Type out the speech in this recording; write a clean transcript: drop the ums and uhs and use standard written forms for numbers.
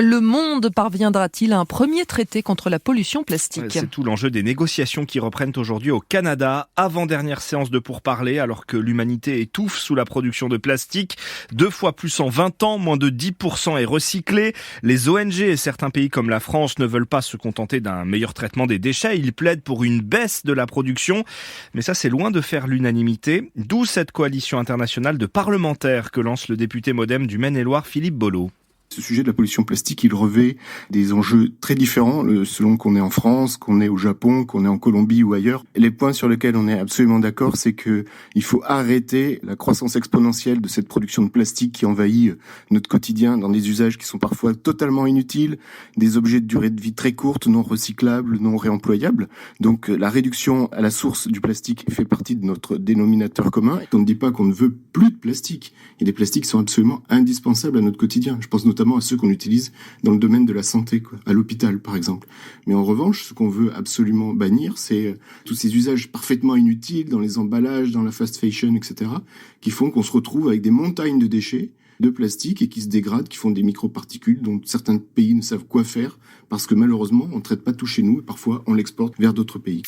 Le monde parviendra-t-il à un premier traité contre la pollution plastique ? C'est tout l'enjeu des négociations qui reprennent aujourd'hui au Canada. Avant-dernière séance de pourparlers, alors que l'humanité étouffe sous la production de plastique. 2 fois plus en 20 ans, moins de 10% est recyclé. Les ONG et certains pays comme la France ne veulent pas se contenter d'un meilleur traitement des déchets. Ils plaident pour une baisse de la production. Mais ça, c'est loin de faire l'unanimité. D'où cette coalition internationale de parlementaires que lance le député MoDem du Maine-et-Loire, Philippe Bolo. Ce sujet de la pollution plastique, il revêt des enjeux très différents selon qu'on est en France, qu'on est au Japon, qu'on est en Colombie ou ailleurs. Les points sur lesquels on est absolument d'accord, c'est que il faut arrêter la croissance exponentielle de cette production de plastique qui envahit notre quotidien dans des usages qui sont parfois totalement inutiles, des objets de durée de vie très courte, non recyclables, non réemployables. Donc la réduction à la source du plastique fait partie de notre dénominateur commun. On ne dit pas qu'on ne veut plus de plastique. Il y a des plastiques qui sont absolument indispensables à notre quotidien. Je pense notamment à ceux qu'on utilise dans le domaine de la santé, à l'hôpital par exemple. Mais en revanche, ce qu'on veut absolument bannir, c'est tous ces usages parfaitement inutiles dans les emballages, dans la fast fashion, etc., qui font qu'on se retrouve avec des montagnes de déchets de plastique et qui se dégradent, qui font des microparticules dont certains pays ne savent quoi faire parce que malheureusement, on ne traite pas tout chez nous et parfois on l'exporte vers d'autres pays.